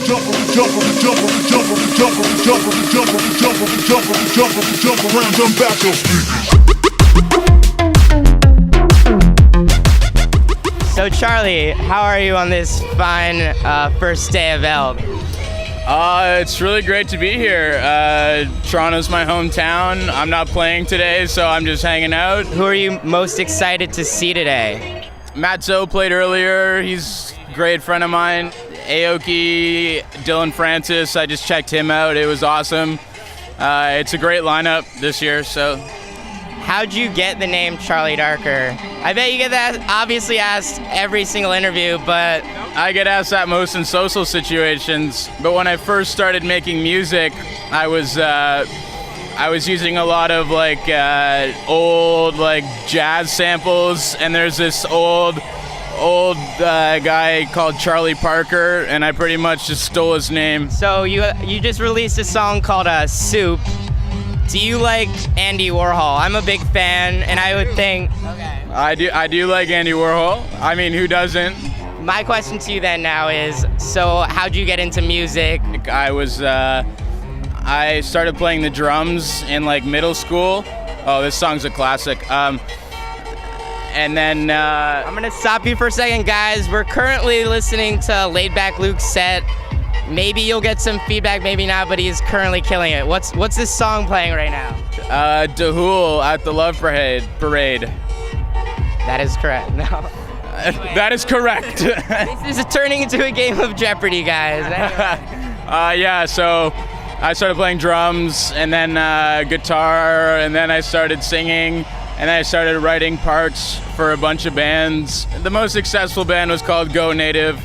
So Charlie, how are you on this fine first day of Veld? It's really great to be here. Toronto's my hometown. I'm not playing today, so I'm just hanging out. Who are you most excited to see today? Matt Zoe played earlier. He's a great friend of mine. Aoki, Dylan Francis, I just checked him out. It was awesome. It's a great lineup this year, so. How'd you get the name Charlie Darker? I bet you get that obviously asked every single interview, but... I get asked that most in social situations, but when I first started making music, I was using a lot of old jazz samples, and there's this old guy called Charlie Parker, and I pretty much just stole his name. So you just released a song called Soup. Do you like Andy Warhol? I'm a big fan, and I would think... Okay. I do like Andy Warhol. I mean, who doesn't? My question to you then now is, so how'd you get into music? I started playing the drums in middle school. Oh, this song's a classic. And then... I'm gonna stop you for a second, guys. We're currently listening to Laid Back Luke's set. Maybe you'll get some feedback, maybe not, but he's currently killing it. What's this song playing right now? Dahul at the Love Parade. That is correct. No. That is correct. This is turning into a game of Jeopardy, guys. Yeah, so I started playing drums and then guitar, and then I started singing, and then I started writing parts for a bunch of bands. The most successful band was called Go Native,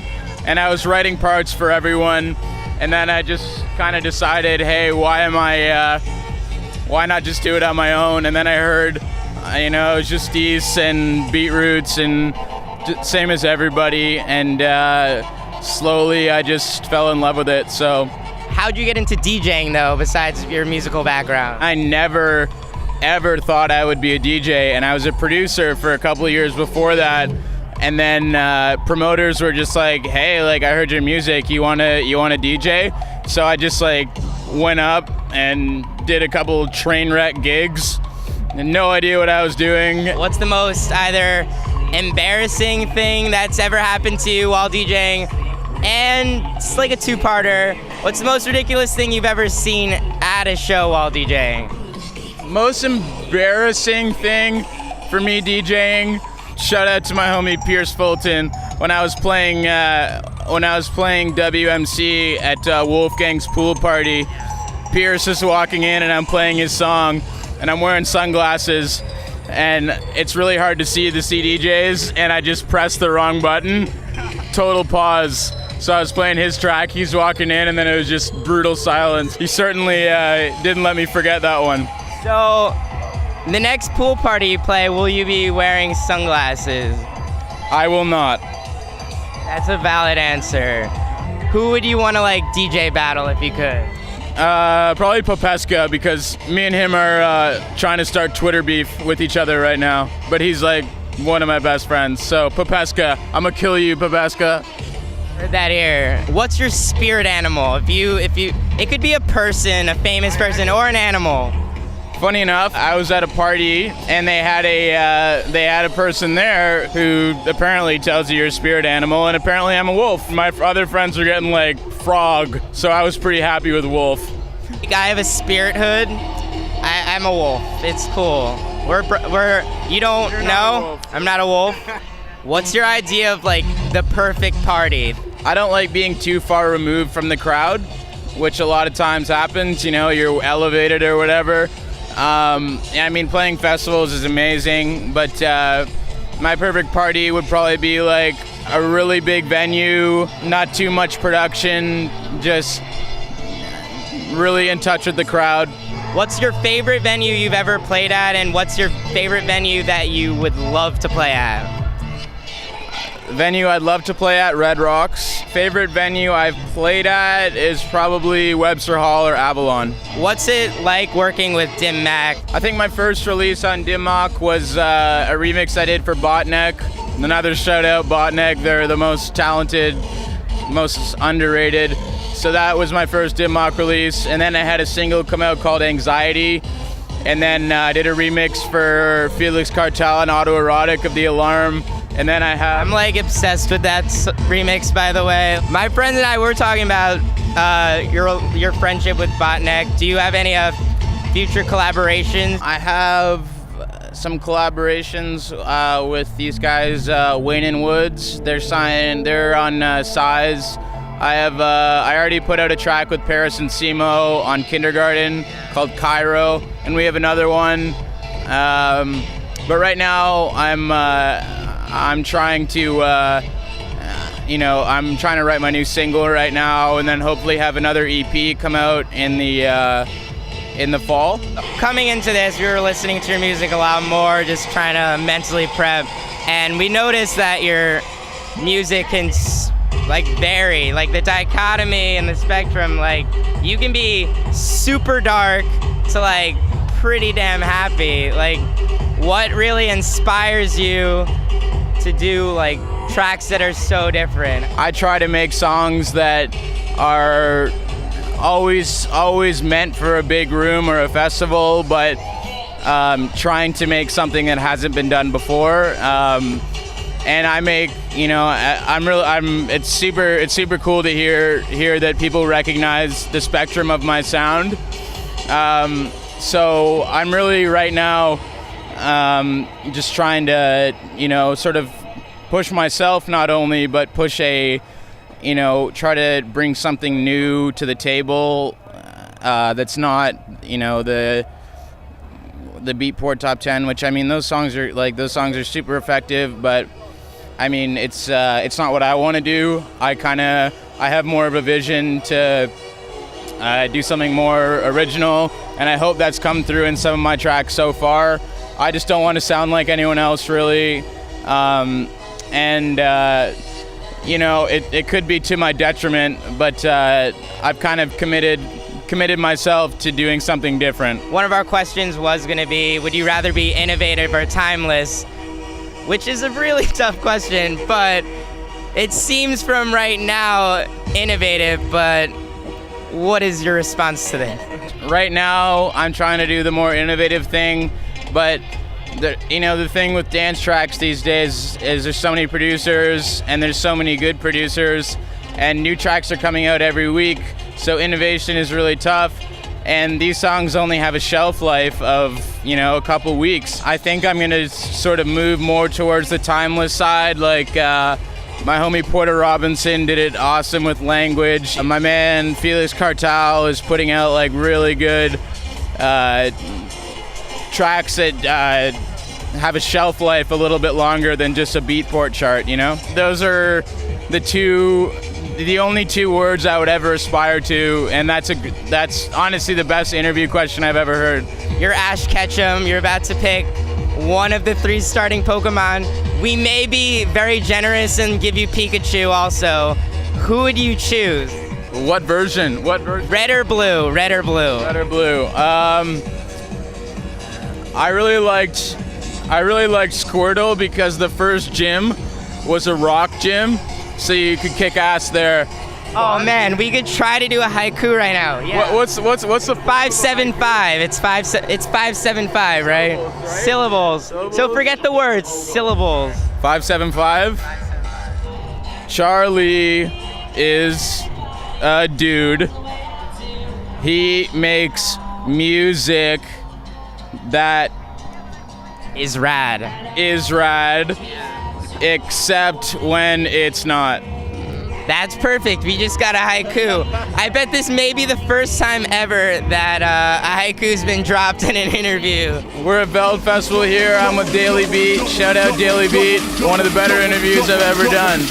and I was writing parts for everyone, and then I just kind of decided, hey, why not just do it on my own? And then I heard, Justice and Beetroots and same as everybody, and slowly I just fell in love with it. So, how'd you get into DJing though, besides your musical background? I never ever thought I would be a DJ, and I was a producer for a couple of years before that. And then promoters were just like, hey, I heard your music, you wanna DJ? So I just went up and did a couple train wreck gigs. No idea what I was doing. What's the most either embarrassing thing that's ever happened to you while DJing? And it's a two-parter. What's the most ridiculous thing you've ever seen at a show while DJing? Most embarrassing thing for me DJing, shout out to my homie Pierce Fulton. When I was playing WMC at Wolfgang's pool party, Pierce is walking in and I'm playing his song, and I'm wearing sunglasses, and it's really hard to see the CDJs, and I just pressed the wrong button. Total pause. So I was playing his track, he's walking in, and then it was just brutal silence. He certainly didn't let me forget that one. So, the next pool party you play, will you be wearing sunglasses? I will not. That's a valid answer. Who would you want to DJ battle if you could? Probably Popesca, because me and him are trying to start Twitter beef with each other right now. But he's one of my best friends. So Popesca, I'm gonna kill you, Popesca. Heard that here. What's your spirit animal? If you, it could be a person, a famous person, or an animal. Funny enough, I was at a party and they had a person there who apparently tells you your spirit animal, and apparently I'm a wolf. My other friends were getting frog, so I was pretty happy with wolf. I have a spirit hood. I'm a wolf. It's cool. You don't know? I'm not a wolf. What's your idea of the perfect party? I don't like being too far removed from the crowd, which a lot of times happens. You're elevated or whatever. Playing festivals is amazing, but my perfect party would probably be a really big venue, not too much production, just really in touch with the crowd. What's your favorite venue you've ever played at, and what's your favorite venue that you would love to play at? Venue I'd love to play at, Red Rocks. Favorite venue I've played at is probably Webster Hall or Avalon. What's it like working with Dim Mak? I think my first release on Dim Mak was a remix I did for Botneck. Another shout out, Botneck. They're the most talented, most underrated So that was my first Dim Mak release, and then I had a single come out called Anxiety, and then I did a remix for Felix Cartel and Autoerotic of The Alarm, and then I'm like obsessed with that remix, by the way. My friends and I were talking about your friendship with Botneck. Do you have any future collaborations? I have some collaborations with these guys, Wayne and Woods. They're on Size. I already put out a track with Paris and Simo on Kindergarten called Cairo, and we have another one. But right now I'm trying to I'm trying to write my new single right now, and then hopefully have another EP come out in the fall. Coming into this, we were listening to your music a lot more, just trying to mentally prep, and we noticed that your music can vary, like the dichotomy and the spectrum. Like, you can be super dark to pretty damn happy. Like, what really inspires you to do tracks that are so different? I try to make songs that are always meant for a big room or a festival, but trying to make something that hasn't been done before. And I make, it's super cool to hear that people recognize the spectrum of my sound. So I'm really right now just trying to, sort of push myself not only, but push try to bring something new to the table that's not, the Beatport Top 10, which, those songs are super effective, but it's not what I want to do. I have more of a vision to do something more original, and I hope that's come through in some of my tracks so far. I just don't want to sound like anyone else, really. It could be to my detriment, but I've kind of committed myself to doing something different. One of our questions was going to be, would you rather be innovative or timeless? Which is a really tough question, but it seems from right now innovative, but what is your response to that? Right now, I'm trying to do the more innovative thing, but the thing with dance tracks these days is there's so many producers, and there's so many good producers, and new tracks are coming out every week, so innovation is really tough, and these songs only have a shelf life of, a couple weeks. I think I'm going to sort of move more towards the timeless side, like my homie Porter Robinson did it awesome with Language. My man Felix Cartel is putting out really good tracks that have a shelf life a little bit longer than just a Beatport chart, Those are the only two words I would ever aspire to, and that's honestly the best interview question I've ever heard. You're Ash Ketchum, you're about to pick one of the 3 starting Pokemon. We may be very generous and give you Pikachu also. Who would you choose? What version? Red or blue? Red or blue? Red or blue. I really liked Squirtle because the first gym was a rock gym, so you could kick ass there. Oh man, we could try to do a haiku right now. Yeah. What's the 575? It's 575, right? Syllables. So forget the words. Syllables. 575. Charlie is a dude. He makes music that is rad, except when it's not. That's perfect. We just got a haiku. I bet this may be the first time ever that a haiku's been dropped in an interview. We're at Veld Festival here. I'm with Daily Beat. Shout out Daily Beat. One of the better interviews I've ever done.